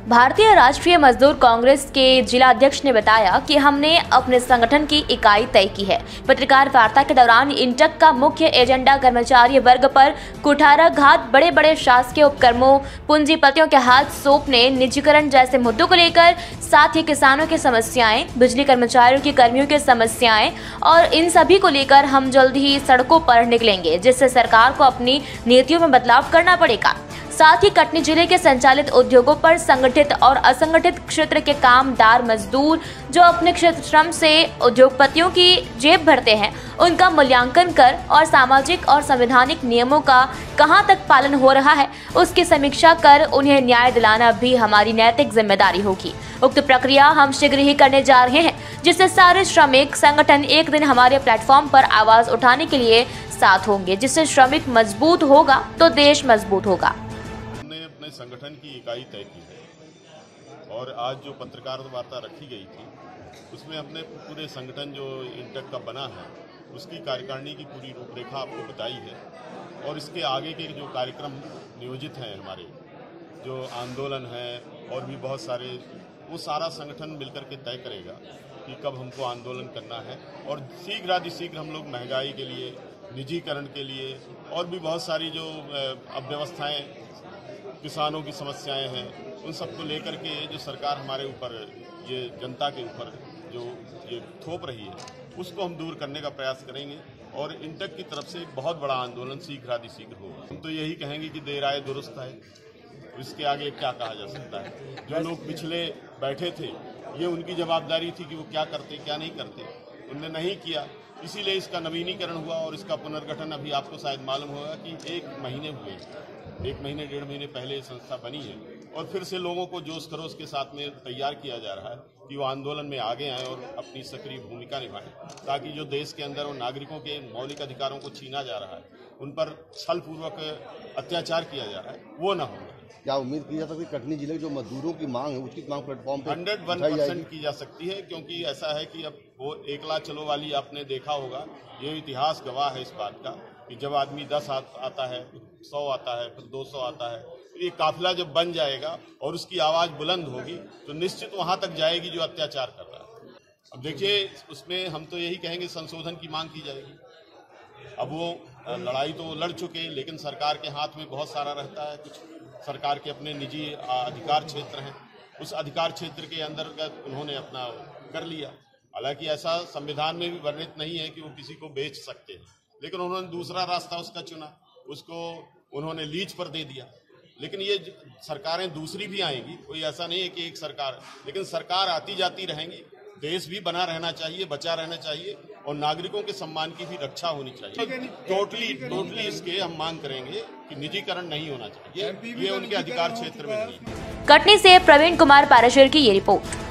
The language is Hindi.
भारतीय राष्ट्रीय मजदूर कांग्रेस के जिला अध्यक्ष ने बताया कि हमने अपने संगठन की इकाई तय की है। पत्रकार वार्ता के दौरान इंटक का मुख्य एजेंडा कर्मचारी वर्ग पर कुठाराघात, बड़े बड़े शासकीय उपक्रमों, पूंजीपतियों के हाथ सौंपने, निजीकरण जैसे मुद्दों को लेकर, साथ ही किसानों की समस्याएं, बिजली कर्मचारियों की कर्मियों की समस्याएं और इन सभी को लेकर हम जल्द ही सड़कों पर निकलेंगे, जिससे सरकार को अपनी नीतियों में बदलाव करना पड़ेगा। साथ ही कटनी जिले के संचालित उद्योगों पर संगठित और असंगठित क्षेत्र के कामदार मजदूर जो अपने क्षेत्र श्रम से उद्योगपतियों की जेब भरते हैं, उनका मूल्यांकन कर और सामाजिक और संवैधानिक नियमों का कहां तक पालन हो रहा है, उसकी समीक्षा कर उन्हें न्याय दिलाना भी हमारी नैतिक जिम्मेदारी होगी। उक्त प्रक्रिया हम शीघ्र ही करने जा रहे हैं, जिससे सारे श्रमिक संगठन एक दिन हमारे प्लेटफॉर्म पर आवाज उठाने के लिए साथ होंगे। जिससे श्रमिक मजबूत होगा तो देश मजबूत होगा। अपने संगठन की इकाई तय की है और आज जो पत्रकार वार्ता रखी गई थी उसमें अपने पूरे संगठन जो इंटक का बना है उसकी कार्यकारिणी की पूरी रूपरेखा आपको बताई है और इसके आगे के जो कार्यक्रम नियोजित हैं, हमारे जो आंदोलन है और भी बहुत सारे, वो सारा संगठन मिलकर के तय करेगा कि कब हमको आंदोलन करना है। और शीघ्र हम लोग महंगाई के लिए, निजीकरण के लिए और भी बहुत सारी जो अव्यवस्थाएं, किसानों की समस्याएं हैं, उन सबको लेकर के जो सरकार हमारे ऊपर, ये जनता के ऊपर जो ये थोप रही है, उसको हम दूर करने का प्रयास करेंगे और इंटक की तरफ से एक बहुत बड़ा आंदोलन शीघ्र होगा। हम तो यही कहेंगे कि देर आए दुरुस्त है, इसके आगे क्या कहा जा सकता है। जो लोग पिछले बैठे थे, ये उनकी जवाबदारी थी कि वो क्या करते क्या नहीं करते, उनने नहीं किया, इसीलिए इसका नवीनीकरण हुआ और इसका पुनर्गठन अभी आपको शायद मालूम होगा कि 1 महीने हुए, 1 महीने 1.5 महीने पहले ये संस्था बनी है और फिर से लोगों को जोश खरोश के साथ में तैयार किया जा रहा है कि वो आंदोलन में आगे आएँ और अपनी सक्रिय भूमिका निभाएं, ताकि जो देश के अंदर वो नागरिकों के मौलिक अधिकारों को छीना जा रहा है, उन पर छलपूर्वक अत्याचार किया जा रहा है, वो न हो। क्या उम्मीद की जा सकती है कटनी जिले जो मजदूरों की मांग है उसकी मांग प्लेटफॉर्म पे 101% की जा सकती है, क्योंकि ऐसा है कि अब वो एकला चलो वाली आपने देखा होगा, ये इतिहास गवाह है इस बात का कि जब आदमी 10 आता है, 100 आता है, फिर 200 आता है, ये काफिला जब बन जाएगा और उसकी आवाज बुलंद होगी तो निश्चित वहां तक जाएगी जो अत्याचार कर रहा है। अब देखिए, उसमें हम तो यही कहेंगे संशोधन की मांग की जाएगी। अब वो लड़ाई तो लड़ चुके, लेकिन सरकार के हाथ में बहुत सारा रहता है, कुछ सरकार के अपने निजी अधिकार क्षेत्र हैं, उस अधिकार क्षेत्र के अंतर्गत उन्होंने अपना कर लिया। हालांकि ऐसा संविधान में भी वर्णित नहीं है कि वो किसी को बेच सकते हैं, लेकिन उन्होंने दूसरा रास्ता उसका चुना, उसको उन्होंने लीज पर दे दिया। लेकिन ये सरकारें दूसरी भी आएंगी, कोई ऐसा नहीं है कि एक सरकार, लेकिन सरकार आती जाती रहेंगी, देश भी बना रहना चाहिए, बचा रहना चाहिए और नागरिकों के सम्मान की भी रक्षा होनी चाहिए। टोटली इसके हम मांग करेंगे कि निजीकरण नहीं होना चाहिए, ये उनके अधिकार क्षेत्र में नहीं। कटनी से प्रवीण कुमार पाराशर की ये रिपोर्ट।